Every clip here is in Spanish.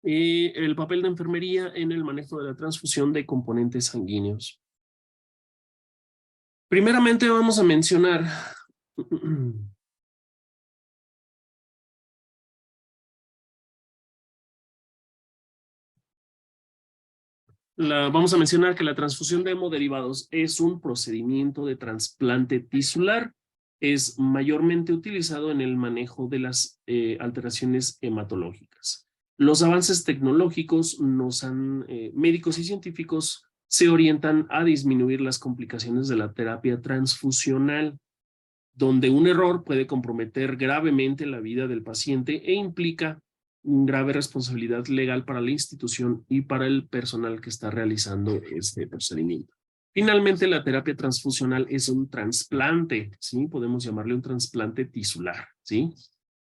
el papel de enfermería en el manejo de la transfusión de componentes sanguíneos. Primeramente vamos a mencionar vamos a mencionar que la transfusión de hemoderivados es un procedimiento de trasplante tisular. Es mayormente utilizado en el manejo de las alteraciones hematológicas. Los avances tecnológicos médicos y científicos se orientan a disminuir las complicaciones de la terapia transfusional, donde un error puede comprometer gravemente la vida del paciente e implica grave responsabilidad legal para la institución y para el personal que está realizando este procedimiento. Finalmente, la terapia transfusional es un trasplante, ¿sí? Podemos llamarle un trasplante tisular, ¿sí?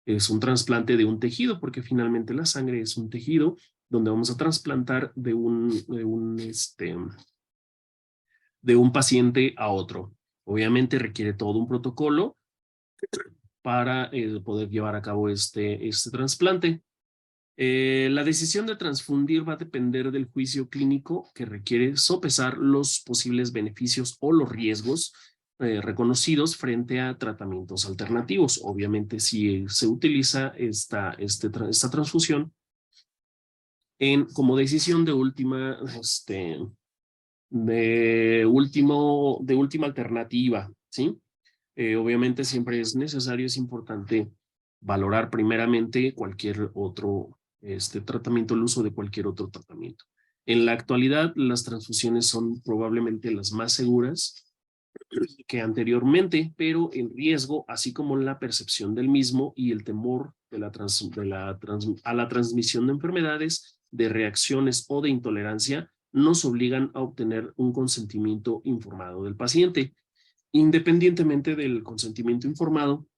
Es un trasplante de un tejido, porque finalmente la sangre es un tejido donde vamos a trasplantar de un paciente a otro. Obviamente requiere todo un protocolo para poder llevar a cabo este trasplante. La decisión de transfundir va a depender del juicio clínico que requiere sopesar los posibles beneficios o los riesgos reconocidos frente a tratamientos alternativos. Obviamente, si se utiliza esta transfusión como decisión de última, de última alternativa, ¿sí? Obviamente siempre es necesario, es importante valorar primeramente cualquier otro tratamiento, el uso de cualquier otro tratamiento. En la actualidad, las transfusiones son probablemente las más seguras que anteriormente, pero el riesgo, así como la percepción del mismo y el temor a la transmisión de enfermedades, de reacciones o de intolerancia, nos obligan a obtener un consentimiento informado del paciente. Independientemente del consentimiento informado,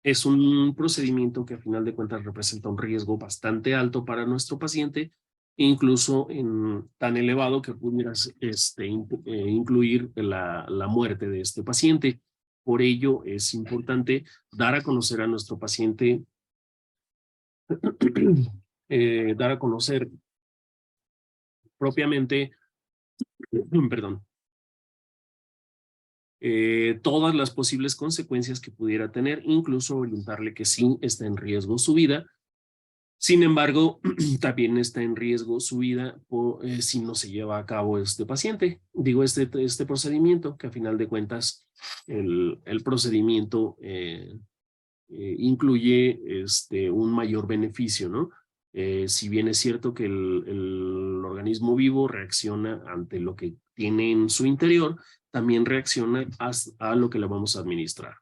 es un procedimiento que a final de cuentas representa un riesgo bastante alto para nuestro paciente, incluso tan elevado que pudiera incluir la muerte de este paciente. Por ello es importante dar a conocer a nuestro paciente, dar a conocer propiamente, perdón, todas las posibles consecuencias que pudiera tener, incluso orientarle que sí está en riesgo su vida. Sin embargo, también está en riesgo su vida si no se lleva a cabo este paciente. Digo, este procedimiento, que a final de cuentas el procedimiento incluye un mayor beneficio, ¿no? Si bien es cierto que el organismo vivo reacciona ante lo que tiene en su interior, también reacciona a lo que le vamos a administrar.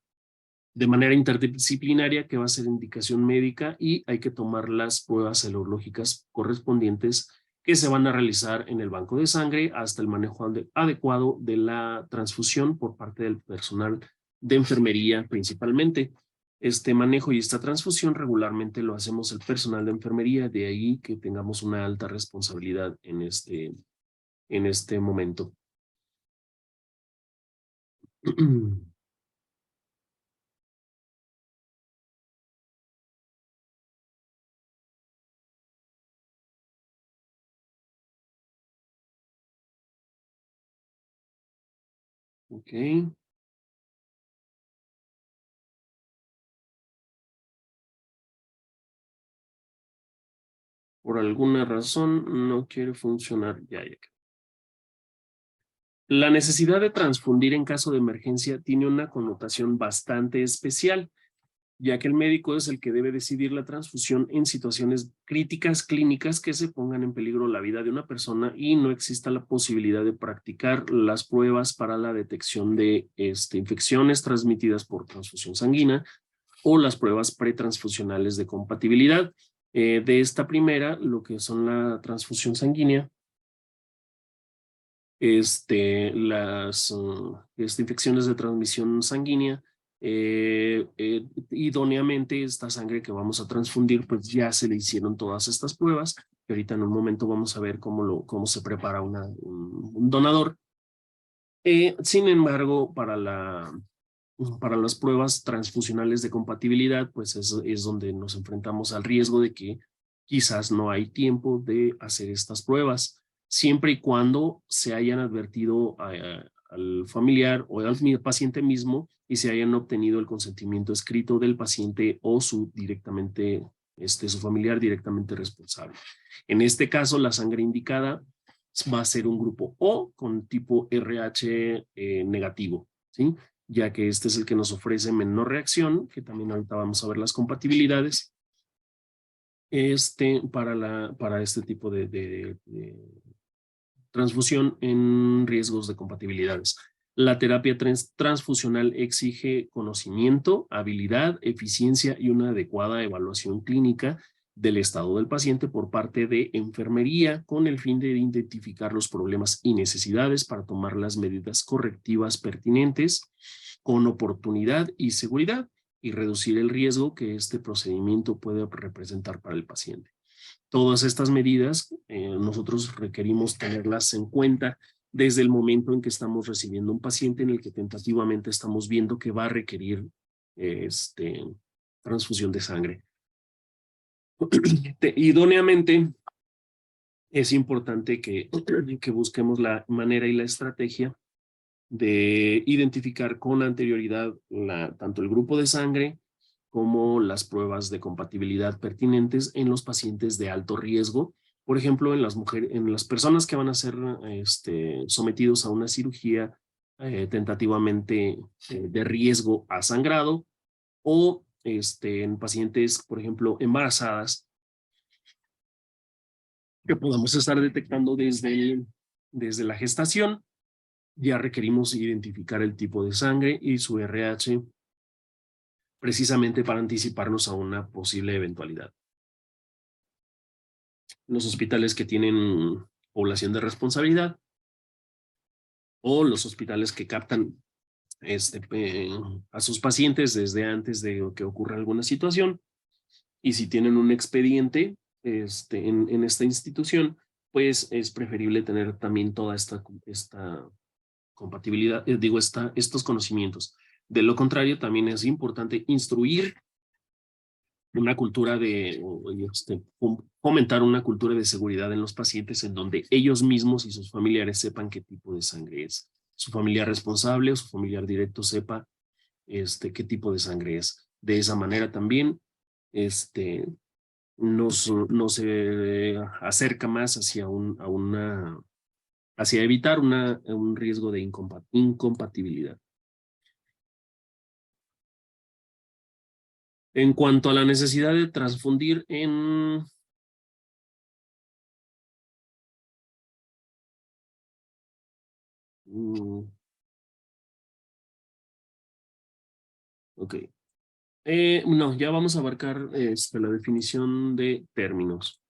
De manera interdisciplinaria, que va a ser indicación médica, y hay que tomar las pruebas serológicas correspondientes que se van a realizar en el banco de sangre hasta el manejo adecuado de la transfusión por parte del personal de enfermería principalmente. Este manejo y esta transfusión regularmente lo hacemos el personal de enfermería, de ahí que tengamos una alta responsabilidad en este momento. Ok. Por alguna razón no quiere funcionar. Ya. La necesidad de transfundir en caso de emergencia tiene una connotación bastante especial, ya que el médico es el que debe decidir la transfusión en situaciones críticas clínicas que se pongan en peligro la vida de una persona y no exista la posibilidad de practicar las pruebas para la detección de infecciones transmitidas por transfusión sanguínea o las pruebas pretransfusionales de compatibilidad. De esta primera, lo que son la transfusión sanguínea, las infecciones de transmisión sanguínea, idóneamente esta sangre que vamos a transfundir, pues ya se le hicieron todas estas pruebas, que ahorita en un momento vamos a ver cómo se prepara un donador. Sin embargo, para las pruebas transfusionales de compatibilidad, pues es donde nos enfrentamos al riesgo de que quizás no hay tiempo de hacer estas pruebas, siempre y cuando se hayan advertido al familiar o al paciente mismo y se hayan obtenido el consentimiento escrito del paciente o su su familiar directamente responsable. En este caso, la sangre indicada va a ser un grupo O con tipo RH negativo, ¿sí? Ya que este es el que nos ofrece menor reacción, que también ahorita vamos a ver las compatibilidades, para este tipo de transfusión en riesgos de compatibilidades. La terapia transfusional exige conocimiento, habilidad, eficiencia y una adecuada evaluación clínica del estado del paciente por parte de enfermería con el fin de identificar los problemas y necesidades para tomar las medidas correctivas pertinentes con oportunidad y seguridad y reducir el riesgo que este procedimiento puede representar para el paciente. Todas estas medidas nosotros requerimos tenerlas en cuenta desde el momento en que estamos recibiendo un paciente en el que tentativamente estamos viendo que va a requerir transfusión de sangre. Idóneamente, es importante que busquemos la manera y la estrategia de identificar con anterioridad tanto el grupo de sangre como las pruebas de compatibilidad pertinentes en los pacientes de alto riesgo. Por ejemplo, en las personas que van a ser sometidos a una cirugía tentativamente de riesgo a sangrado o en pacientes, por ejemplo, embarazadas, que podamos estar detectando desde la gestación. Ya requerimos identificar el tipo de sangre y su RH precisamente para anticiparnos a una posible eventualidad. Los hospitales que tienen población de responsabilidad o los hospitales que captan a sus pacientes desde antes de que ocurra alguna situación, y si tienen un expediente en esta institución, pues es preferible tener también toda esta compatibilidad, estos conocimientos. De lo contrario, también es importante instruir una cultura fomentar una cultura de seguridad en los pacientes en donde ellos mismos y sus familiares sepan qué tipo de sangre es. Su familiar responsable o su familiar directo sepa qué tipo de sangre es. De esa manera también nos acerca más hacia evitar un riesgo de incompatibilidad. En cuanto a la necesidad de transfundir ok. No, ya vamos a abarcar la definición de términos.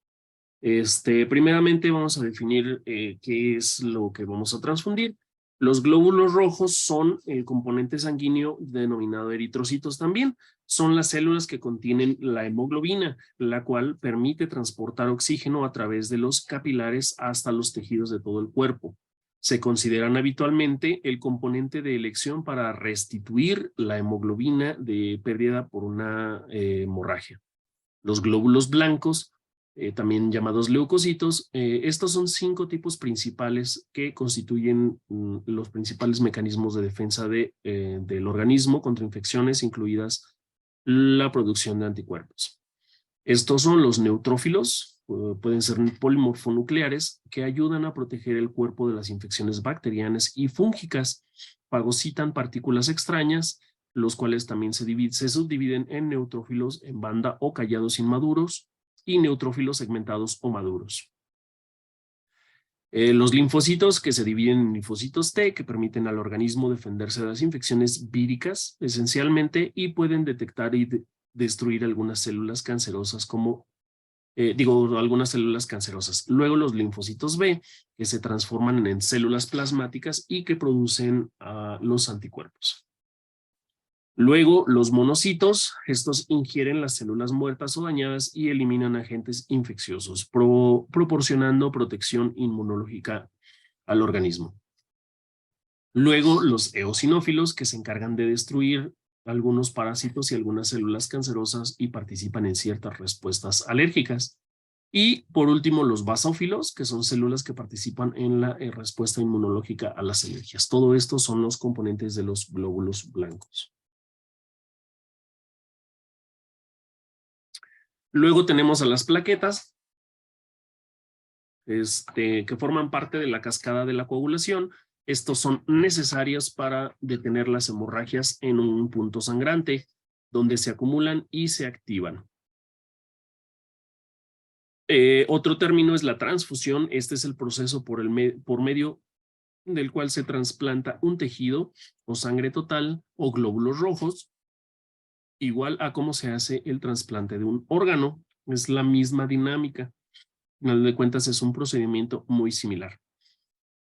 Primeramente vamos a definir qué es lo que vamos a transfundir. Los glóbulos rojos son el componente sanguíneo denominado eritrocitos también. Son las células que contienen la hemoglobina, la cual permite transportar oxígeno a través de los capilares hasta los tejidos de todo el cuerpo. Se consideran habitualmente el componente de elección para restituir la hemoglobina de pérdida por una hemorragia. Los glóbulos blancos, también llamados leucocitos, estos son 5 tipos principales que constituyen los principales mecanismos de defensa del organismo contra infecciones, incluidas la producción de anticuerpos. Estos son los neutrófilos, pueden ser polimorfonucleares, que ayudan a proteger el cuerpo de las infecciones bacterianas y fúngicas. Fagocitan partículas extrañas, los cuales también se subdividen en neutrófilos en banda o callados inmaduros y neutrófilos segmentados o maduros. Los linfocitos, que se dividen en linfocitos T, que permiten al organismo defenderse de las infecciones víricas esencialmente y pueden detectar y destruir algunas células cancerosas algunas células cancerosas. Luego los linfocitos B, que se transforman en células plasmáticas y que producen los anticuerpos. Luego, los monocitos, estos ingieren las células muertas o dañadas y eliminan agentes infecciosos, proporcionando protección inmunológica al organismo. Luego, los eosinófilos, que se encargan de destruir algunos parásitos y algunas células cancerosas y participan en ciertas respuestas alérgicas. Y por último, los basófilos, que son células que participan en la respuesta inmunológica a las alergias. Todo esto son los componentes de los glóbulos blancos. Luego tenemos a las plaquetas, que forman parte de la cascada de la coagulación. Estos son necesarios para detener las hemorragias en un punto sangrante, donde se acumulan y se activan. Otro término es la transfusión. Este es el proceso por medio del cual se trasplanta un tejido o sangre total o glóbulos rojos, igual a cómo se hace el trasplante de un órgano. Es la misma dinámica. Al final de cuentas es un procedimiento muy similar.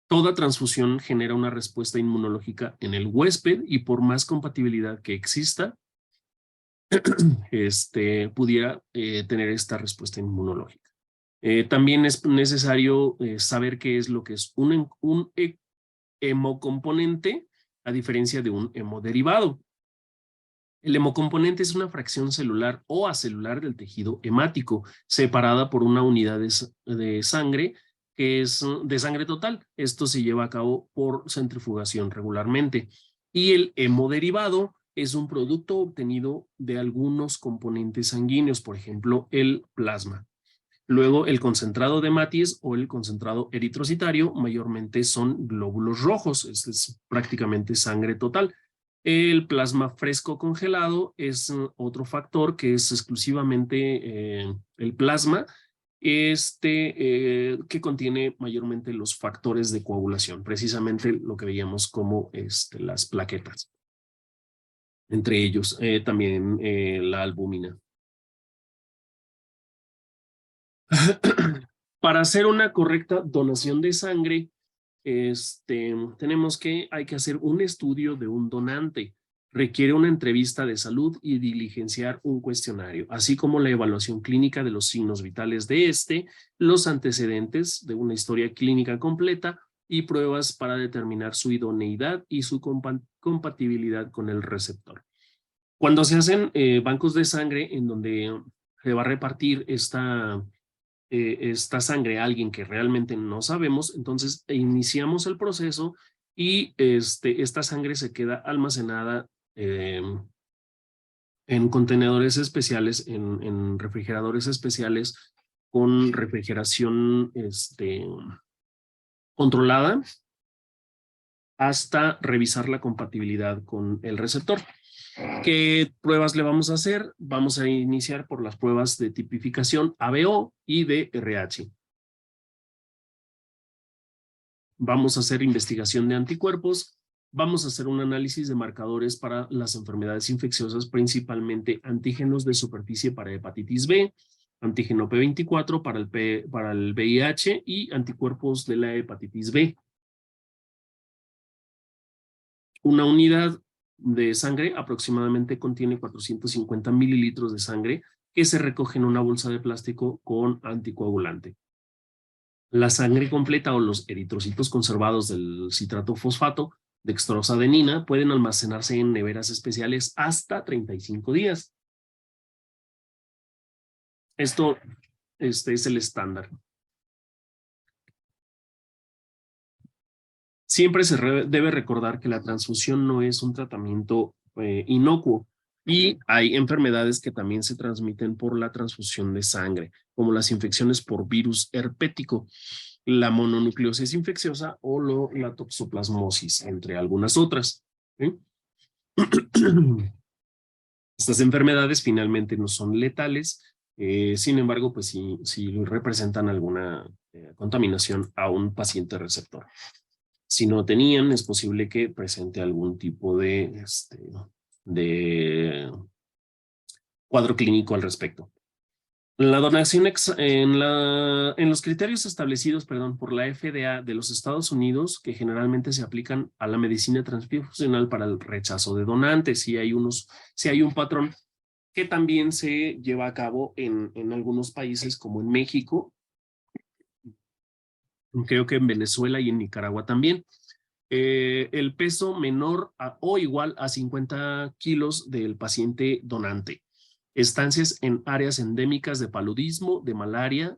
Toda transfusión genera una respuesta inmunológica en el huésped y por más compatibilidad que exista, pudiera tener esta respuesta inmunológica. También es necesario saber qué es lo que es un hemocomponente a diferencia de un hemoderivado. El hemocomponente es una fracción celular o acelular del tejido hemático, separada por una unidad de sangre que es de sangre total. Esto se lleva a cabo por centrifugación regularmente. Y el hemoderivado es un producto obtenido de algunos componentes sanguíneos, por ejemplo, el plasma. Luego, el concentrado de Maties o el concentrado eritrocitario mayormente son glóbulos rojos, es prácticamente sangre total. El plasma fresco congelado es otro factor que es exclusivamente el plasma, que contiene mayormente los factores de coagulación, precisamente lo que veíamos como las plaquetas. Entre ellos también la albúmina. Para hacer una correcta donación de sangre, hay que hacer un estudio de un donante. Requiere una entrevista de salud y diligenciar un cuestionario, así como la evaluación clínica de los signos vitales de los antecedentes de una historia clínica completa y pruebas para determinar su idoneidad y su compatibilidad con el receptor. Cuando se hacen bancos de sangre en donde se va a repartir esta sangre a alguien que realmente no sabemos, entonces iniciamos el proceso y esta sangre se queda almacenada en contenedores especiales, en refrigeradores especiales con refrigeración controlada hasta revisar la compatibilidad con el receptor. ¿Qué pruebas le vamos a hacer? Vamos a iniciar por las pruebas de tipificación ABO y de RH. Vamos a hacer investigación de anticuerpos. Vamos a hacer un análisis de marcadores para las enfermedades infecciosas, principalmente antígenos de superficie para hepatitis B, antígeno P24 para el VIH y anticuerpos de la hepatitis B. Una unidad de sangre aproximadamente contiene 450 mililitros de sangre que se recoge en una bolsa de plástico con anticoagulante. La sangre completa o los eritrocitos conservados del citrato fosfato dextrosadenina pueden almacenarse en neveras especiales hasta 35 días. Esto es el estándar. Siempre se debe recordar que la transfusión no es un tratamiento inocuo y hay enfermedades que también se transmiten por la transfusión de sangre, como las infecciones por virus herpético, la mononucleosis infecciosa o la toxoplasmosis, entre algunas otras. ¿Sí? Estas enfermedades finalmente no son letales, sin embargo, pues sí representan alguna contaminación a un paciente receptor. Si no tenían, es posible que presente algún tipo de cuadro clínico al respecto. La donación en los criterios establecidos, por la FDA de los Estados Unidos, que generalmente se aplican a la medicina transfusional para el rechazo de donantes, si hay un patrón que también se lleva a cabo en algunos países como en México, creo que en Venezuela y en Nicaragua también. El peso menor o igual a 50 kilos del paciente donante. estancias en áreas endémicas de paludismo, de malaria,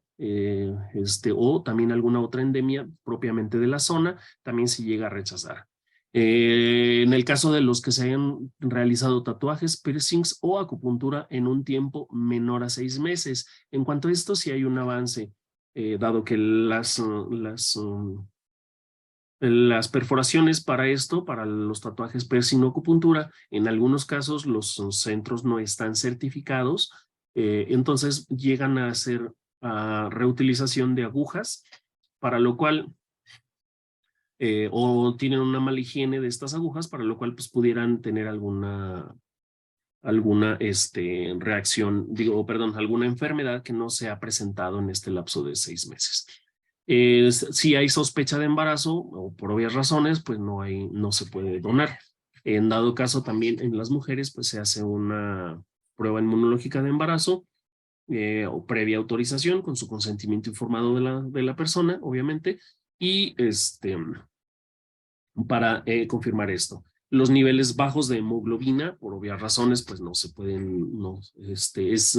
o también alguna otra endemia propiamente de la zona, también se llega a rechazar. En el caso de los que se hayan realizado tatuajes, piercings o acupuntura en un tiempo menor a 6 meses. En cuanto a esto, sí hay un avance, dado que las perforaciones para esto, para los tatuajes piercing o acupuntura, en algunos casos los centros no están certificados, entonces llegan a hacer reutilización de agujas, para lo cual o tienen una mala higiene de estas agujas, para lo cual pues pudieran tener alguna reacción, perdón, alguna enfermedad que no se ha presentado en este lapso de 6 meses. Si hay sospecha de embarazo o por obvias razones, pues no se puede donar. En dado caso también en las mujeres, pues se hace una prueba inmunológica de embarazo o previa autorización con su consentimiento informado de la persona, obviamente, y para confirmar esto. Los niveles bajos de hemoglobina, por obvias razones, pues no se pueden, es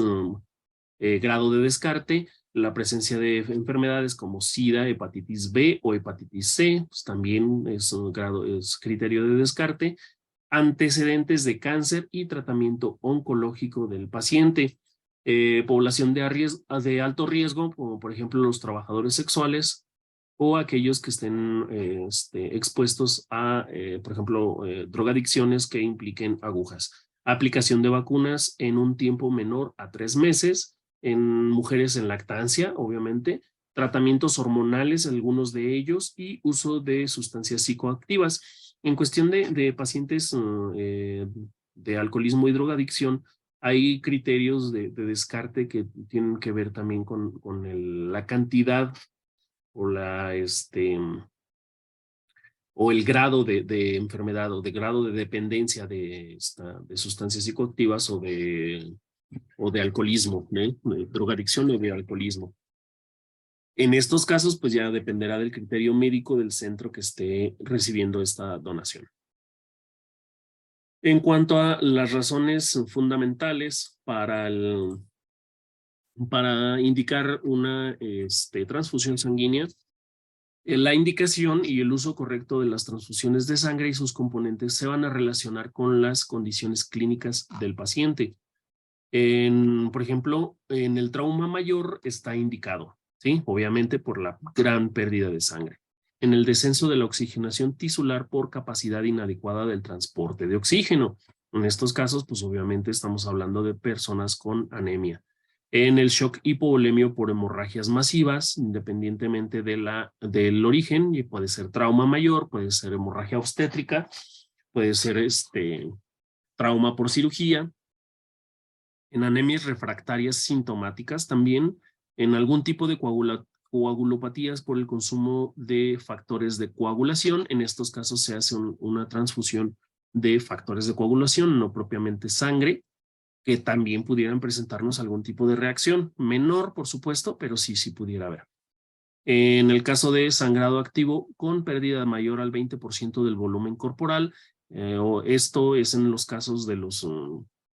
grado de descarte. La presencia de enfermedades como SIDA, hepatitis B o hepatitis C, pues también es un grado, es criterio de descarte. Antecedentes de cáncer y tratamiento oncológico del paciente. Población de alto riesgo, como por ejemplo los trabajadores sexuales, o aquellos que estén expuestos a, por ejemplo, drogadicciones que impliquen agujas. Aplicación de vacunas en un tiempo menor a 3 meses, en mujeres en lactancia, obviamente, tratamientos hormonales, algunos de ellos, y uso de sustancias psicoactivas. En cuestión de pacientes de alcoholismo y drogadicción, hay criterios de descarte que tienen que ver también con la cantidad o o el grado de enfermedad o de grado de dependencia de sustancias psicoactivas o de alcoholismo, de drogadicción o de alcoholismo. En estos casos, pues ya dependerá del criterio médico del centro que esté recibiendo esta donación. En cuanto a las razones fundamentales para indicar una transfusión sanguínea, la indicación y el uso correcto de las transfusiones de sangre y sus componentes se van a relacionar con las condiciones clínicas del paciente. Por ejemplo, en el trauma mayor está indicado, ¿sí? Obviamente por la gran pérdida de sangre. En el descenso de la oxigenación tisular por capacidad inadecuada del transporte de oxígeno. En estos casos, pues obviamente estamos hablando de personas con anemia. En el shock hipovolemio por hemorragias masivas, independientemente del origen, y puede ser trauma mayor, puede ser hemorragia obstétrica, puede ser trauma por cirugía, en anemias refractarias sintomáticas también, en algún tipo de coagulopatías por el consumo de factores de coagulación. En estos casos se hace una transfusión de factores de coagulación, no propiamente sangre, que también pudieran presentarnos algún tipo de reacción, menor por supuesto, pero sí pudiera haber. En el caso de sangrado activo con pérdida mayor al 20% del volumen corporal, esto es en los casos de los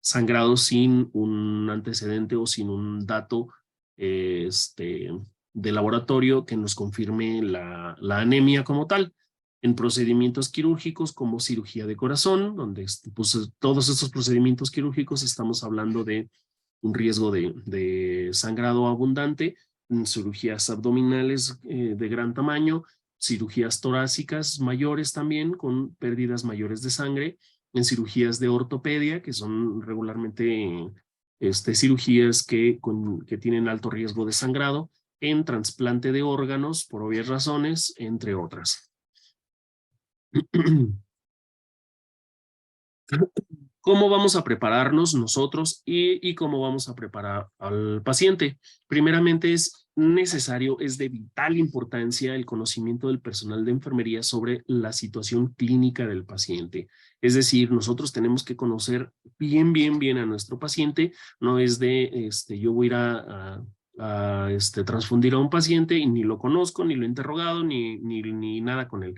sangrados sin un antecedente o sin un dato de laboratorio que nos confirme la anemia como tal. En procedimientos quirúrgicos como cirugía de corazón, donde pues, todos estos procedimientos quirúrgicos estamos hablando de un riesgo de sangrado abundante, cirugías abdominales de gran tamaño, cirugías torácicas mayores también con pérdidas mayores de sangre, en cirugías de ortopedia, que son regularmente cirugías que tienen alto riesgo de sangrado, en trasplante de órganos por obvias razones, entre otras. ¿Cómo vamos a prepararnos nosotros y cómo vamos a preparar al paciente? Primeramente es necesario, es de vital importancia el conocimiento del personal de enfermería sobre la situación clínica del paciente. Es decir, nosotros tenemos que conocer bien a nuestro paciente. No es de, yo voy a ir a transfundir a un paciente y ni lo conozco, ni lo he interrogado, ni nada con él,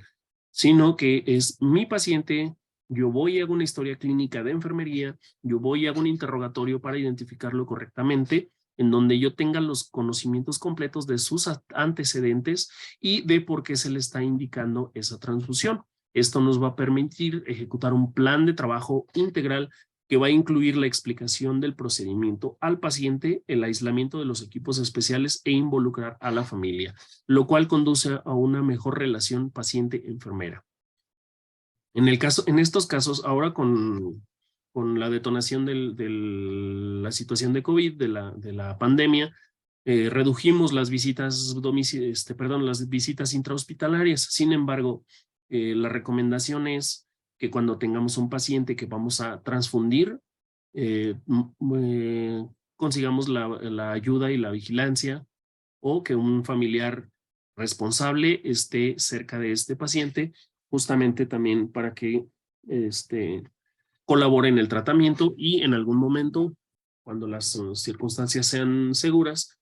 sino que es mi paciente, Yo voy y hago una historia clínica de enfermería, yo voy y hago un interrogatorio para identificarlo correctamente, en donde yo tenga los conocimientos completos de sus antecedentes y de por qué se le está indicando esa transfusión. Esto nos va a permitir ejecutar un plan de trabajo integral que va a incluir la explicación del procedimiento al paciente, el aislamiento de los equipos especiales e involucrar a la familia, lo cual conduce a una mejor relación paciente-enfermera. En estos casos, ahora con la detonación de la situación de COVID, de la pandemia, redujimos las visitas las visitas intrahospitalarias. Sin embargo, la recomendación es que cuando tengamos un paciente que vamos a transfundir, eh, consigamos la ayuda y la vigilancia, o que un familiar responsable esté cerca de este paciente, justamente también para que este, colabore en el tratamiento y en algún momento, cuando las circunstancias sean seguras,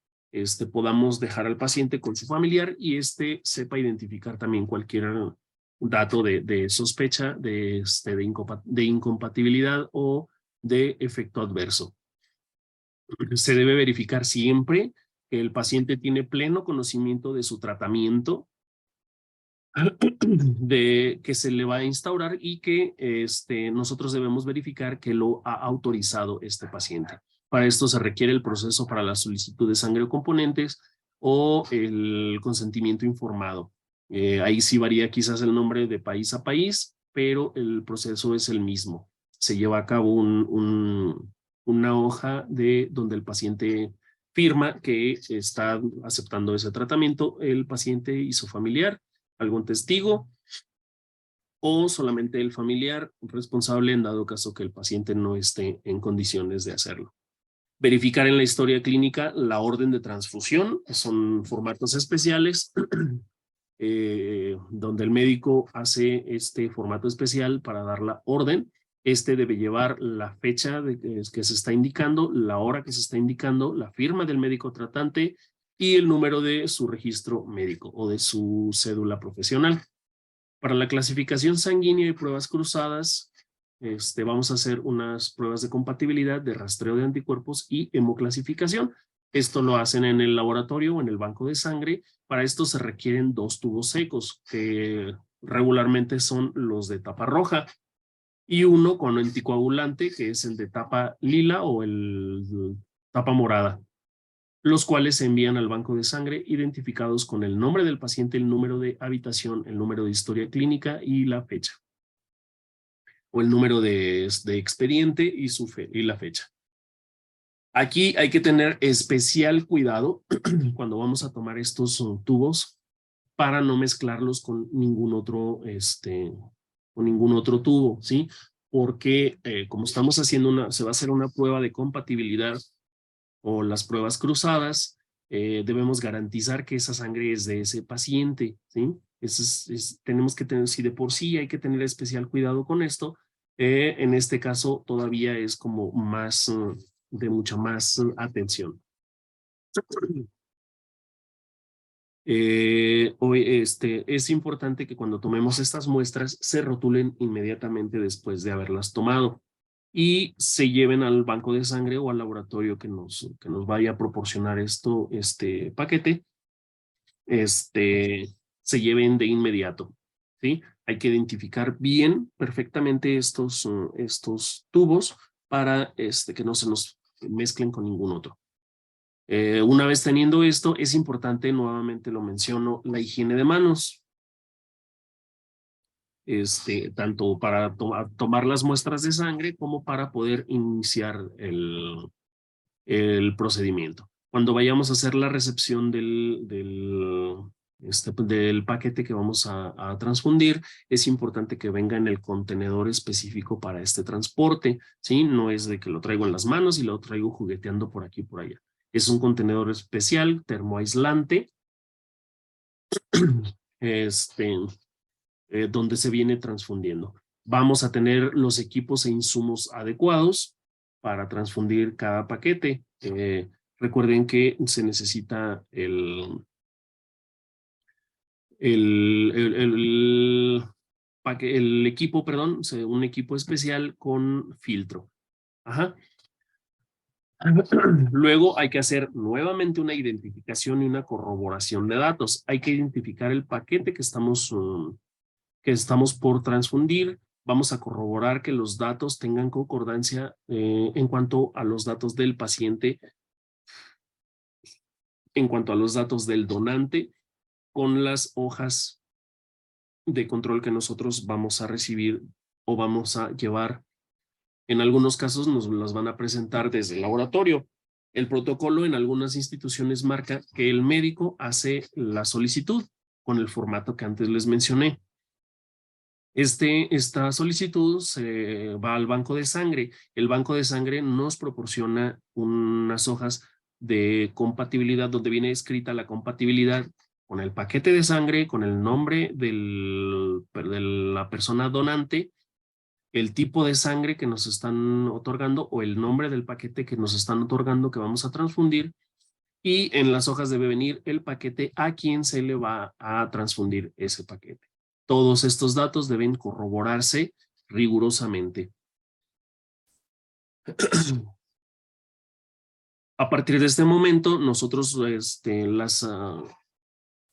podamos dejar al paciente con su familiar y sepa identificar también cualquier dato de sospecha de incompatibilidad o de efecto adverso. Se debe verificar siempre que el paciente tiene pleno conocimiento de su tratamiento, de que se le va a instaurar, y que nosotros debemos verificar que lo ha autorizado este paciente. Para esto se requiere el proceso para la solicitud de sangre o componentes o el consentimiento informado. Ahí sí varía quizás el nombre de país a país, pero el proceso es el mismo. Se lleva a cabo una hoja donde el paciente firma que está aceptando ese tratamiento, el paciente y su familiar, algún testigo o solamente el familiar responsable en dado caso que el paciente no esté en condiciones de hacerlo. Verificar en la historia clínica la orden de transfusión, son formatos especiales donde el médico hace este formato especial para dar la orden. Debe llevar la fecha que se está indicando, la hora que se está indicando, la firma del médico tratante y el número de su registro médico o de su cédula profesional. Para la clasificación sanguínea y pruebas cruzadas, vamos a hacer unas pruebas de compatibilidad, de rastreo de anticuerpos y hemoclasificación. Esto lo hacen en el laboratorio o en el banco de sangre. Para esto se requieren 2 tubos secos, que regularmente son los de tapa roja, y uno con anticoagulante, que es el de tapa lila o el tapa morada, los cuales se envían al banco de sangre identificados con el nombre del paciente, el número de habitación, el número de historia clínica y la fecha, o el número de expediente y la fecha. Aquí hay que tener especial cuidado cuando vamos a tomar estos tubos para no mezclarlos con ningún otro tubo, ¿sí? Porque como estamos haciendo se va a hacer una prueba de compatibilidad o las pruebas cruzadas, debemos garantizar que esa sangre es de ese paciente, ¿sí? Tenemos que tener, si de por sí hay que tener especial cuidado con esto, en este caso todavía es como más, de mucha más atención. Es importante que cuando tomemos estas muestras se rotulen inmediatamente después de haberlas tomado y se lleven al banco de sangre o al laboratorio que nos vaya a proporcionar este paquete, se lleven de inmediato, ¿sí? Hay que identificar bien, perfectamente estos tubos para que no se nos mezclen con ningún otro. Una vez teniendo esto, es importante, nuevamente lo menciono, la higiene de manos. Tanto para tomar las muestras de sangre como para poder iniciar el procedimiento. Cuando vayamos a hacer la recepción del paquete que vamos a transfundir, es importante que venga en el contenedor específico para este transporte, ¿sí? No es de que lo traigo en las manos y lo traigo jugueteando por aquí y por allá. Es un contenedor especial, termoaislante, este, donde se viene transfundiendo. Vamos a tener los equipos e insumos adecuados para transfundir cada paquete. Recuerden que se necesita el el equipo, perdón, un equipo especial con filtro. Ajá. Luego hay que hacer nuevamente una identificación y una corroboración de datos. Hay que identificar el paquete que estamos por transfundir. Vamos a corroborar que los datos tengan concordancia en cuanto a los datos del paciente, en cuanto a los datos del donante, con las hojas de control que nosotros vamos a recibir o vamos a llevar. En algunos casos nos las van a presentar desde el laboratorio. El protocolo en algunas instituciones marca que el médico hace la solicitud con el formato que antes les mencioné. Esta solicitud se va al banco de sangre. El banco de sangre nos proporciona unas hojas de compatibilidad donde viene escrita la compatibilidad con el paquete de sangre, con el nombre de la persona donante, el tipo de sangre que nos están otorgando o el nombre del paquete que nos están otorgando que vamos a transfundir, y en las hojas debe venir el paquete a quien se le va a transfundir ese paquete. Todos estos datos deben corroborarse rigurosamente. A partir de este momento, nosotros las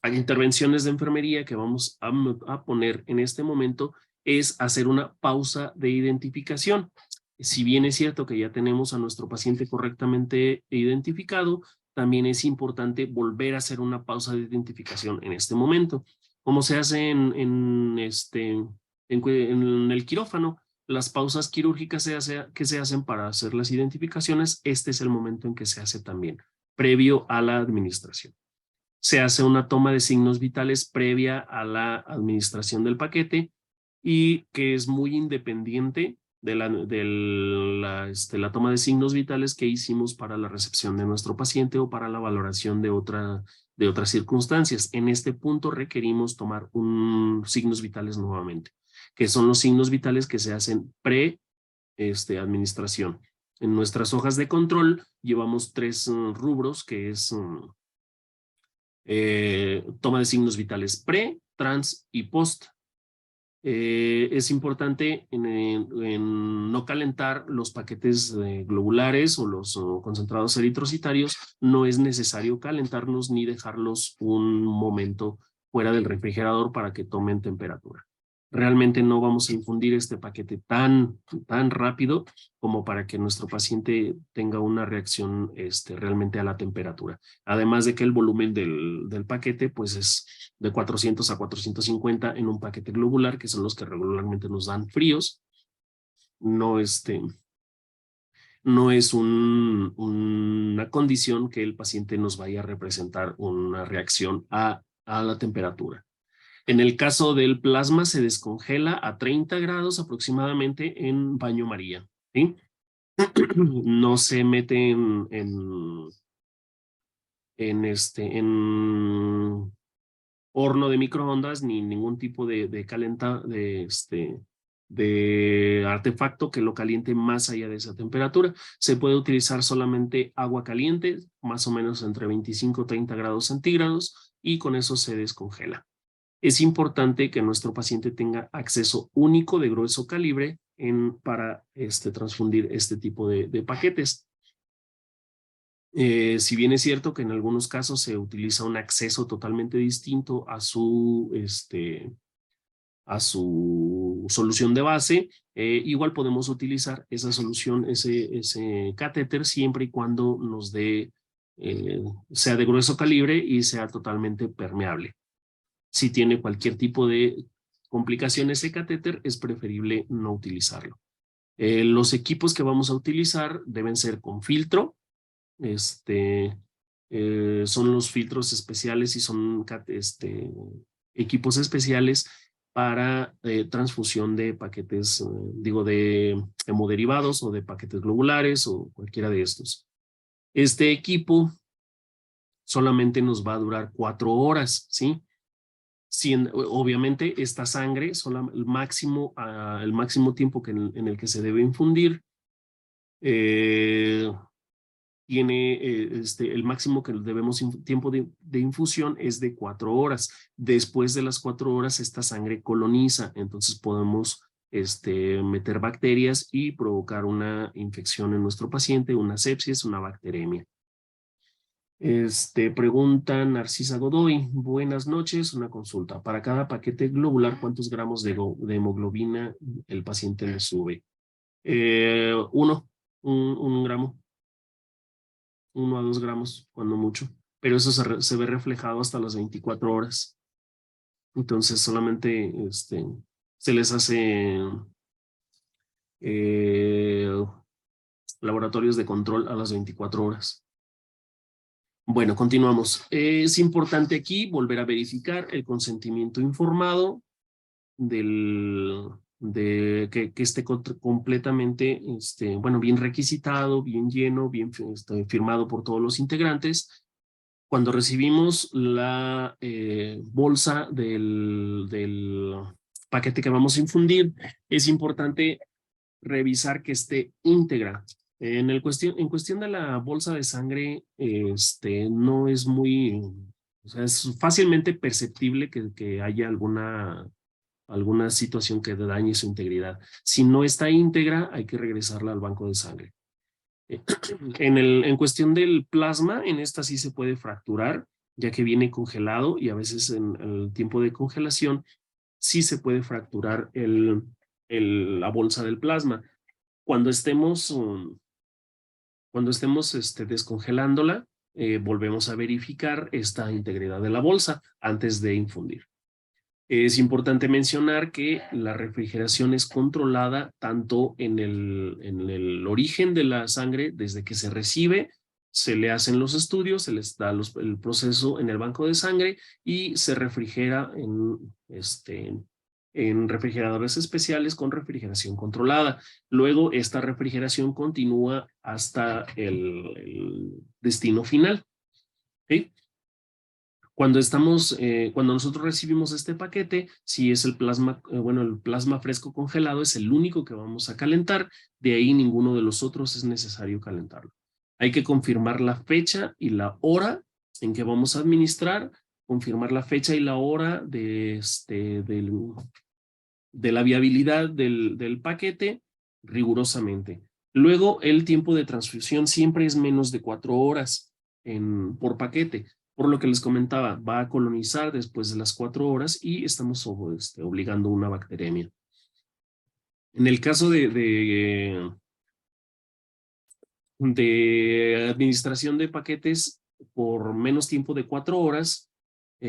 intervenciones de enfermería que vamos a poner en este momento es hacer una pausa de identificación. Si bien es cierto que ya tenemos a nuestro paciente correctamente identificado, también es importante volver a hacer una pausa de identificación en este momento. Como se hace en el quirófano, las pausas quirúrgicas que se hacen para hacer las identificaciones, este es el momento en que se hace también, previo a la administración. Se hace una toma de signos vitales previa a la administración del paquete y que es muy independiente de la toma de signos vitales que hicimos para la recepción de nuestro paciente o para la valoración de otras circunstancias. En este punto requerimos tomar signos vitales nuevamente, que son los signos vitales que se hacen administración. En nuestras hojas de control llevamos 3 rubros, que es toma de signos vitales pre, trans y post. Es importante en no calentar los paquetes globulares o los concentrados eritrocitarios. No es necesario calentarlos ni dejarlos un momento fuera del refrigerador para que tomen temperatura. Realmente no vamos a infundir este paquete tan rápido como para que nuestro paciente tenga una reacción realmente a la temperatura. Además de que el volumen del paquete pues es de 400 a 450 en un paquete globular, que son los que regularmente nos dan fríos. No, no es una condición que el paciente nos vaya a representar una reacción a la temperatura. En el caso del plasma se descongela a 30 grados aproximadamente en baño María, ¿sí? No se mete en horno de microondas ni ningún tipo de artefacto que lo caliente más allá de esa temperatura. Se puede utilizar solamente agua caliente, más o menos entre 25 y 30 grados centígrados, y con eso se descongela. Es importante que nuestro paciente tenga acceso único de grueso calibre para transfundir este tipo de paquetes. Si bien es cierto que en algunos casos se utiliza un acceso totalmente distinto a su solución de base, igual podemos utilizar esa solución, ese catéter, siempre y cuando nos sea de grueso calibre y sea totalmente permeable. Si tiene cualquier tipo de complicación ese catéter, es preferible no utilizarlo. Los equipos que vamos a utilizar deben ser con filtro. Son los filtros especiales y son equipos especiales para transfusión de paquetes, de hemoderivados o de paquetes globulares o cualquiera de estos. Este equipo solamente nos va a durar 4 horas, ¿sí? Obviamente esta sangre, el máximo tiempo en el que se debe infundir, tiene el máximo que debemos, tiempo de infusión es de 4 horas. Después de las 4 horas, esta sangre coloniza, entonces podemos meter bacterias y provocar una infección en nuestro paciente, una sepsis, una bacteremia. Pregunta Narcisa Godoy, buenas noches, una consulta. Para cada paquete globular, ¿cuántos gramos de hemoglobina el paciente le sube? Un gramo, 1 a 2 gramos, cuando mucho. Pero eso se ve reflejado hasta las 24 horas. Entonces solamente se les hace laboratorios de control a las 24 horas. Bueno, continuamos. Es importante aquí volver a verificar el consentimiento informado que esté completamente, bueno, bien requisitado, bien lleno, bien firmado por todos los integrantes. Cuando recibimos la bolsa del paquete que vamos a infundir, es importante revisar que esté íntegra. En cuestión de la bolsa de sangre, no es muy, o sea, es fácilmente perceptible que haya alguna situación que dañe su integridad. Si no está íntegra, hay que regresarla al banco de sangre. En cuestión del plasma, en esta sí se puede fracturar, ya que viene congelado y a veces en el tiempo de congelación sí se puede fracturar la bolsa del plasma. Cuando estemos descongelándola, volvemos a verificar esta integridad de la bolsa antes de infundir. Es importante mencionar que la refrigeración es controlada tanto en el origen de la sangre, desde que se recibe, se le hacen los estudios, se les da el proceso en el banco de sangre y se refrigera en refrigeradores especiales con refrigeración controlada. Luego, esta refrigeración continúa hasta el destino final. ¿Sí? Cuando nosotros recibimos este paquete, si es el plasma, el plasma fresco congelado es el único que vamos a calentar, de ahí ninguno de los otros es necesario calentarlo. Hay que confirmar la fecha y la hora en que vamos a administrar, confirmar la fecha y la hora de la viabilidad del paquete rigurosamente. Luego, el tiempo de transfusión siempre es menos de 4 horas por paquete. Por lo que les comentaba, va a colonizar después de las 4 horas y estamos obligando una bacteremia. En el caso de administración de paquetes por menos tiempo de 4 horas,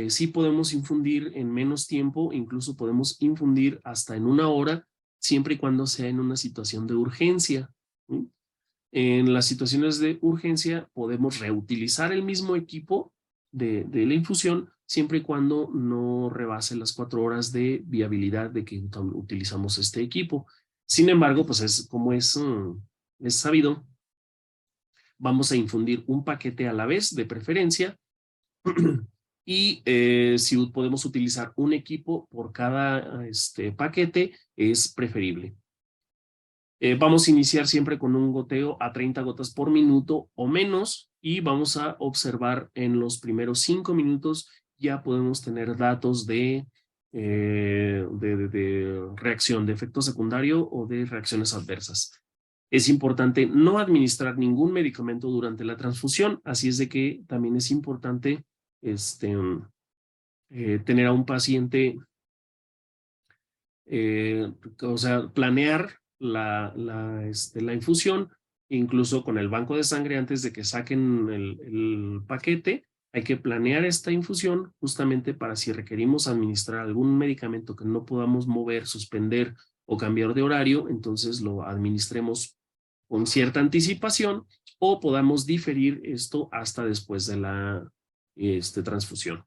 sí podemos infundir en menos tiempo, incluso podemos infundir hasta en 1 hora, siempre y cuando sea en una situación de urgencia. ¿Sí? En las situaciones de urgencia podemos reutilizar el mismo equipo de la infusión, siempre y cuando no rebase las 4 horas de viabilidad de que utilizamos este equipo. Sin embargo, pues como es sabido, vamos a infundir un paquete a la vez, de preferencia, y si podemos utilizar un equipo por cada paquete, es preferible. Vamos a iniciar siempre con un goteo a 30 gotas por minuto o menos y vamos a observar en los primeros 5 minutos ya podemos tener datos de reacción, de efecto secundario o de reacciones adversas. Es importante no administrar ningún medicamento durante la transfusión, así es de que también es importante tener a un paciente, o sea, planear la infusión, incluso con el banco de sangre antes de que saquen el paquete. Hay que planear esta infusión justamente para si requerimos administrar algún medicamento que no podamos mover, suspender o cambiar de horario, entonces lo administremos con cierta anticipación o podamos diferir esto hasta después de la transfusión.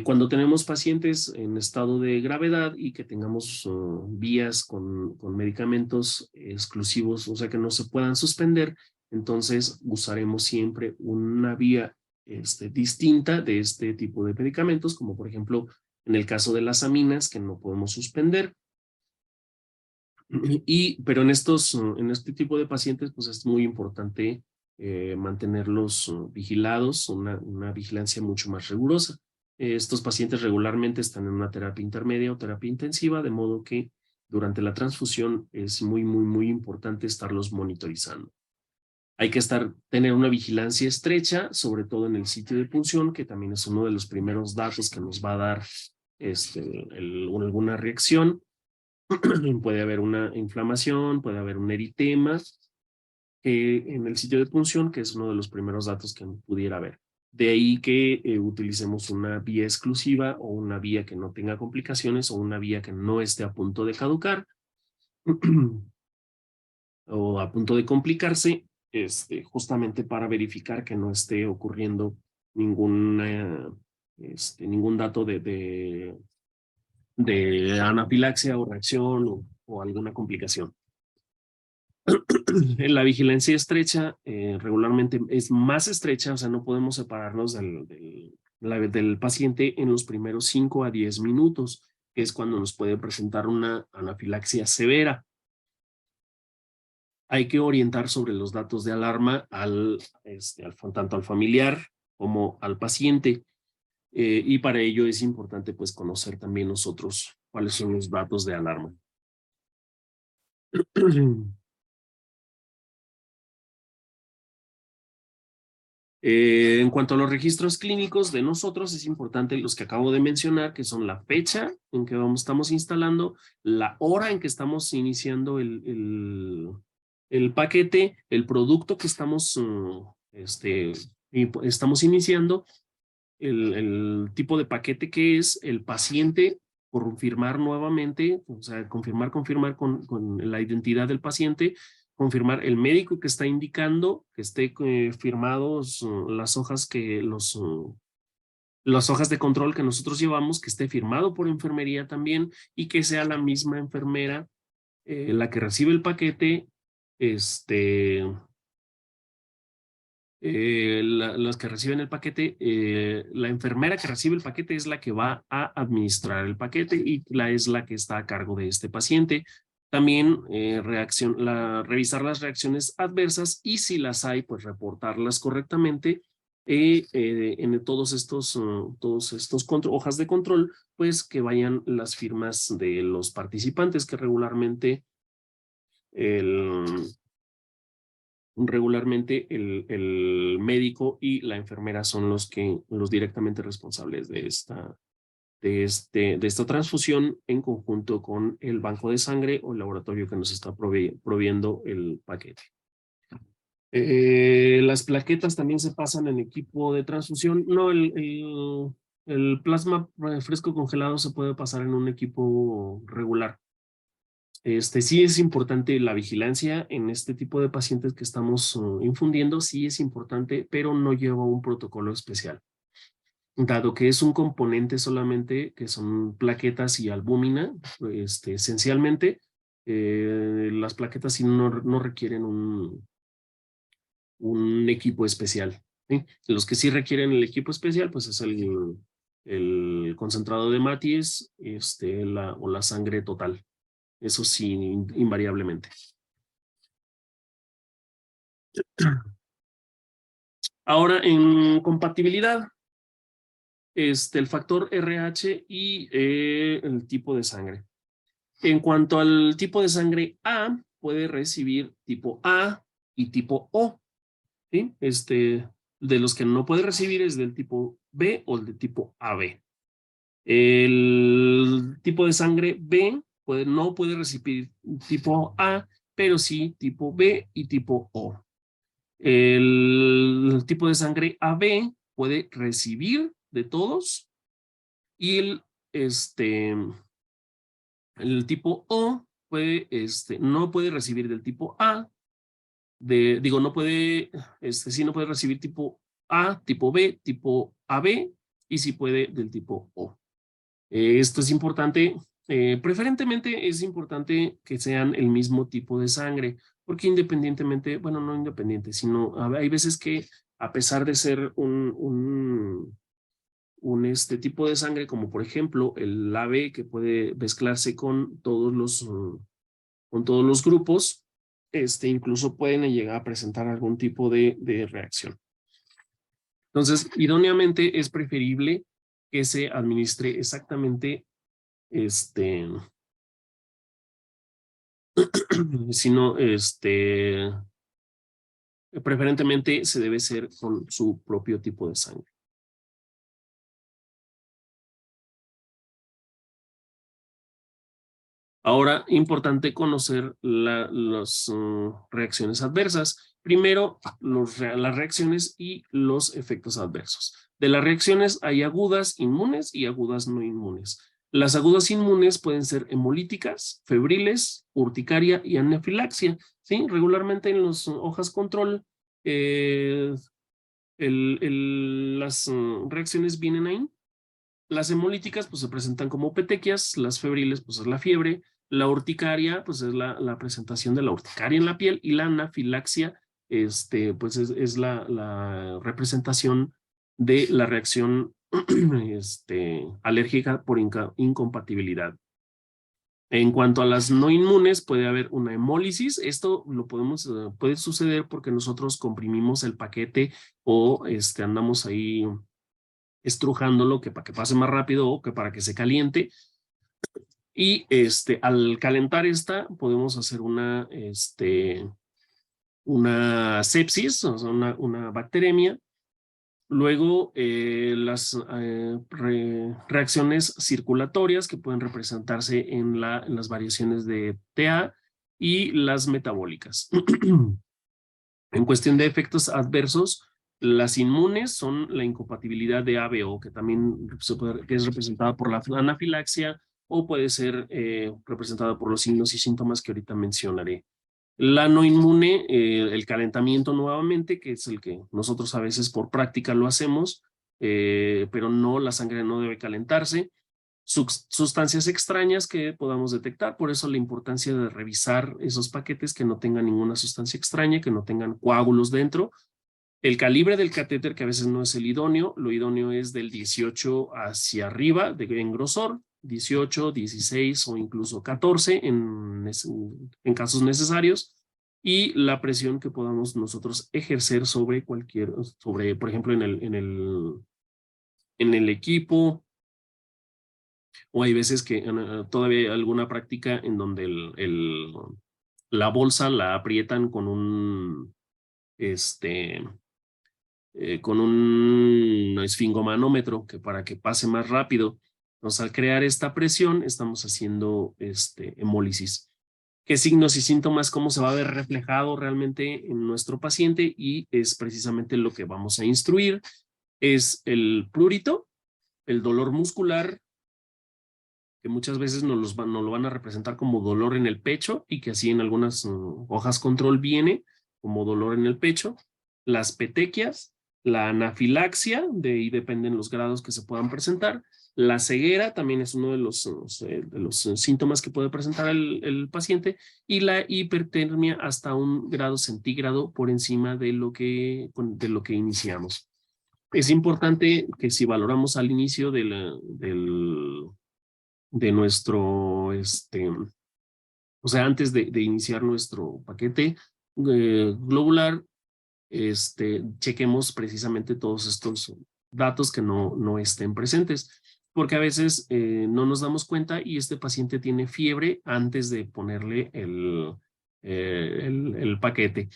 Cuando tenemos pacientes en estado de gravedad y que tengamos vías con medicamentos exclusivos, o sea que no se puedan suspender, entonces usaremos siempre una vía distinta de este tipo de medicamentos, como por ejemplo en el caso de las aminas que no podemos suspender. Pero en este tipo de pacientes pues es muy importante mantenerlos vigilados, una vigilancia mucho más rigurosa. Estos pacientes regularmente están en una terapia intermedia o terapia intensiva, de modo que durante la transfusión es muy importante estarlos monitorizando. Hay que tener una vigilancia estrecha, sobre todo en el sitio de punción, que también es uno de los primeros datos que nos va a dar alguna reacción. Puede haber una inflamación, puede haber un eritema en el sitio de punción, que es uno de los primeros datos que pudiera haber. De ahí que utilicemos una vía exclusiva o una vía que no tenga complicaciones o una vía que no esté a punto de caducar o a punto de complicarse, justamente para verificar que no esté ocurriendo ningún dato de anafilaxia o reacción o alguna complicación. La vigilancia estrecha regularmente es más estrecha, o sea, no podemos separarnos del paciente en los primeros 5 a 10 minutos, que es cuando nos puede presentar una anafilaxia severa. Hay que orientar sobre los datos de alarma tanto al familiar como al paciente. Y para ello es importante pues conocer también nosotros cuáles son los datos de alarma. En cuanto a los registros clínicos de nosotros, es importante los que acabo de mencionar, que son la fecha en que estamos instalando, la hora en que estamos iniciando el paquete, el producto que estamos iniciando, el tipo de paquete que es, el paciente, confirmar nuevamente, o sea, confirmar con la identidad del paciente, confirmar el médico que está indicando, que esté firmados las hojas de control que nosotros llevamos, que esté firmado por enfermería también y que sea la misma enfermera la que recibe el paquete, las que reciben el paquete, la enfermera que recibe el paquete es la que va a administrar el paquete y es la que está a cargo de este paciente. También revisar las reacciones adversas y si las hay, pues reportarlas correctamente. En todos estos hojas de control, pues que vayan las firmas de los participantes, que regularmente el médico y la enfermera son los directamente responsables de esta transfusión en conjunto con el banco de sangre o el laboratorio que nos está proviendo el paquete. Las plaquetas también se pasan en equipo de transfusión. No, el plasma fresco congelado se puede pasar en un equipo regular. Sí es importante la vigilancia en este tipo de pacientes que estamos infundiendo, sí es importante, pero no lleva un protocolo especial. Dado que es un componente solamente, que son plaquetas y albúmina, esencialmente, las plaquetas sí no requieren un equipo especial, ¿sí? Los que sí requieren el equipo especial, pues es el concentrado de Maties o la sangre total. Eso sí, invariablemente. Ahora, en compatibilidad, el factor RH y el tipo de sangre. En cuanto al tipo de sangre A, puede recibir tipo A y tipo O, ¿sí? De los que no puede recibir es del tipo B o el de tipo AB. El tipo de sangre B no puede recibir tipo A, pero sí tipo B y tipo O. El tipo de sangre AB puede recibir de todos y el tipo O no puede recibir del tipo A, no puede, sí no puede recibir tipo A, tipo B, tipo AB y sí puede del tipo O. Esto es importante, preferentemente es importante que sean el mismo tipo de sangre, porque independientemente, bueno, no independiente, sino hay veces que a pesar de ser un tipo de sangre, como por ejemplo el AB, que puede mezclarse con todos los grupos, incluso pueden llegar a presentar algún tipo de reacción. Entonces, idóneamente es preferible que se administre exactamente, sino, preferentemente se debe ser con su propio tipo de sangre. Ahora, importante conocer las reacciones adversas. Primero, las reacciones y los efectos adversos. De las reacciones hay agudas inmunes y agudas no inmunes. Las agudas inmunes pueden ser hemolíticas, febriles, urticaria y anafilaxia. ¿Sí? Regularmente en las hojas control, las reacciones vienen ahí. Las hemolíticas pues se presentan como petequias, las febriles pues es la fiebre, la urticaria pues es la presentación de la urticaria en la piel y la anafilaxia pues es la representación de la reacción alérgica por incompatibilidad. En cuanto a las no inmunes, puede haber una hemólisis. Esto puede suceder porque nosotros comprimimos el paquete o andamos ahí estrujándolo que para que pase más rápido o que para que se caliente. Y al calentar esta, podemos hacer una sepsis, o sea, una bacteremia. Luego, las reacciones circulatorias que pueden representarse en las variaciones de TA y las metabólicas. En cuestión de efectos adversos, las inmunes son la incompatibilidad de ABO, que también que es representada por la anafilaxia o puede ser representada por los signos y síntomas que ahorita mencionaré. La no inmune, el calentamiento nuevamente, que es el que nosotros a veces por práctica lo hacemos, pero no, la sangre no debe calentarse. Sustancias extrañas que podamos detectar, por eso la importancia de revisar esos paquetes que no tengan ninguna sustancia extraña, que no tengan coágulos dentro. El calibre del catéter, que a veces no es el idóneo, lo idóneo es del 18 hacia arriba en grosor, 18, 16 o incluso 14 en casos necesarios, y la presión que podamos nosotros ejercer sobre por ejemplo, en el equipo, o hay veces que todavía hay alguna práctica en donde la bolsa la aprietan con un esfingomanómetro que para que pase más rápido. Entonces, al crear esta presión, estamos haciendo hemólisis. ¿Qué signos y síntomas, cómo se va a ver reflejado realmente en nuestro paciente? Y es precisamente lo que vamos a instruir. Es el prurito, el dolor muscular, que muchas veces nos lo van a representar como dolor en el pecho y que así en algunas hojas control viene como dolor en el pecho. Las petequias, la anafilaxia, de ahí dependen los grados que se puedan presentar. La ceguera también es uno de los síntomas que puede presentar el paciente, y la hipertermia hasta 1 grado centígrado por encima de lo que iniciamos. Es importante que si valoramos al inicio de nuestro, o sea, antes de iniciar nuestro paquete globular, chequemos precisamente todos estos datos que no estén presentes, porque a veces no nos damos cuenta y este paciente tiene fiebre antes de ponerle el paquete.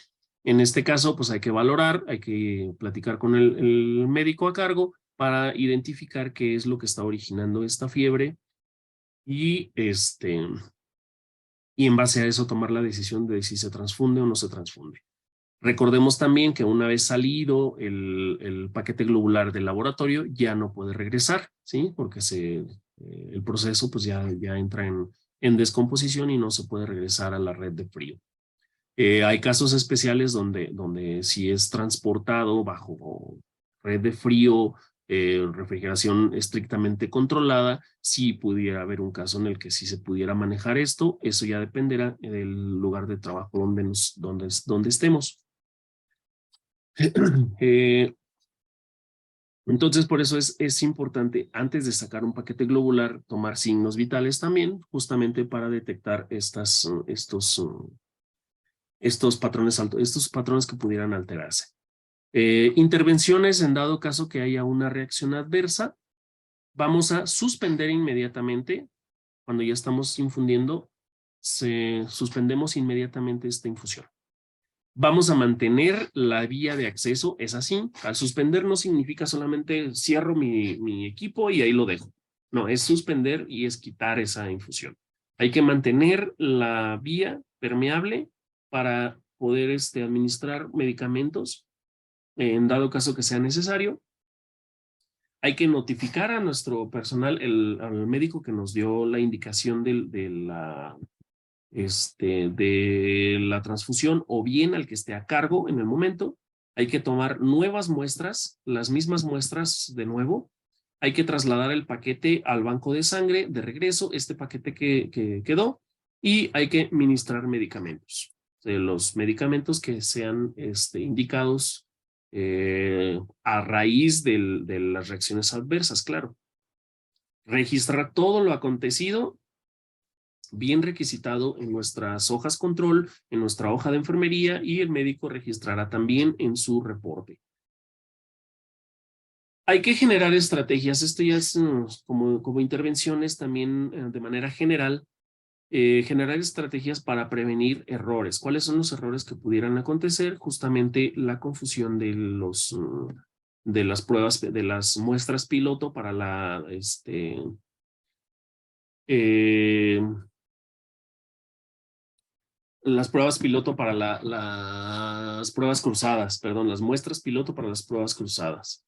En este caso, pues hay que valorar, hay que platicar con el médico a cargo para identificar qué es lo que está originando esta fiebre y y en base a eso tomar la decisión de si se transfunde o no se transfunde. Recordemos también que una vez salido el paquete globular del laboratorio ya no puede regresar, ¿sí? Porque el proceso pues ya entra en descomposición y no se puede regresar a la red de frío. Hay casos especiales donde si es transportado bajo red de frío, refrigeración estrictamente controlada, sí pudiera haber un caso en el que sí se pudiera manejar esto. Eso ya dependerá del lugar de trabajo donde estemos. Entonces, por eso es importante, antes de sacar un paquete globular, tomar signos vitales también, justamente para detectar estos patrones que pudieran alterarse. Intervenciones en dado caso que haya una reacción adversa. Vamos a suspender inmediatamente, cuando ya estamos infundiendo, suspendemos inmediatamente esta infusión. Vamos a mantener la vía de acceso, es así. Al suspender no significa solamente cierro mi equipo y ahí lo dejo. No, es suspender y es quitar esa infusión. Hay que mantener la vía permeable para poder administrar medicamentos en dado caso que sea necesario. Hay que notificar a nuestro personal, al médico que nos dio la indicación de la transfusión, o bien al que esté a cargo en el momento. Hay que tomar nuevas muestras, las mismas muestras de nuevo. Hay que trasladar el paquete al banco de sangre de regreso, este paquete que quedó, y hay que ministrar medicamentos. Los medicamentos que sean indicados a raíz de las reacciones adversas, claro. Registrar todo lo acontecido bien requisitado en nuestras hojas control, en nuestra hoja de enfermería, y el médico registrará también en su reporte. Hay que generar estrategias. Esto ya es como intervenciones también de manera general. Generar estrategias para prevenir errores. ¿Cuáles son los errores que pudieran acontecer? Justamente la confusión de las pruebas, de las muestras piloto para las pruebas piloto para las pruebas cruzadas, perdón, las muestras piloto para las pruebas cruzadas.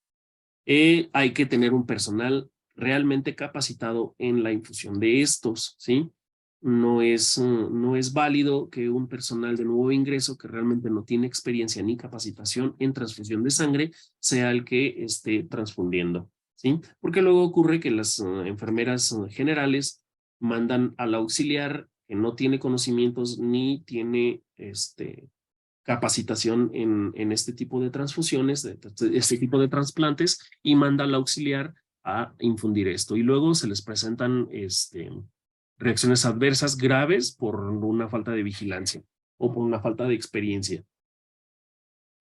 Hay que tener un personal realmente capacitado en la infusión de estos, ¿sí? No es válido que un personal de nuevo ingreso que realmente no tiene experiencia ni capacitación en transfusión de sangre sea el que esté transfundiendo, ¿sí? Porque luego ocurre que las enfermeras generales mandan al auxiliar que no tiene conocimientos ni tiene capacitación en este tipo de transfusiones, este tipo de trasplantes, y manda al auxiliar a infundir esto. Y luego se les presentan reacciones adversas graves por una falta de vigilancia o por una falta de experiencia.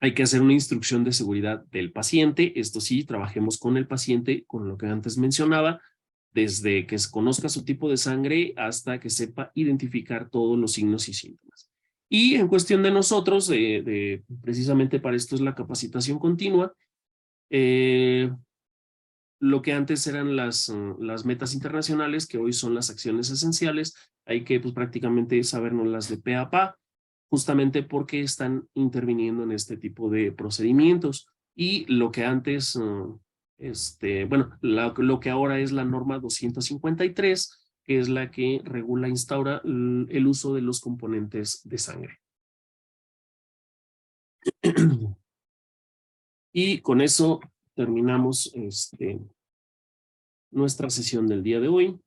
Hay que hacer una instrucción de seguridad del paciente. Esto sí, trabajemos con el paciente, con lo que antes mencionaba, desde que se conozca su tipo de sangre hasta que sepa identificar todos los signos y síntomas. Y en cuestión de nosotros, precisamente para esto es la capacitación continua. Lo que antes eran las metas internacionales, que hoy son las acciones esenciales, hay que pues, prácticamente sabernos las de pe a pa, justamente porque están interviniendo en este tipo de procedimientos. Y lo que antes, bueno, lo que ahora es la norma 253, que es la que regula, instaura el uso de los componentes de sangre. Y con eso terminamos nuestra sesión del día de hoy.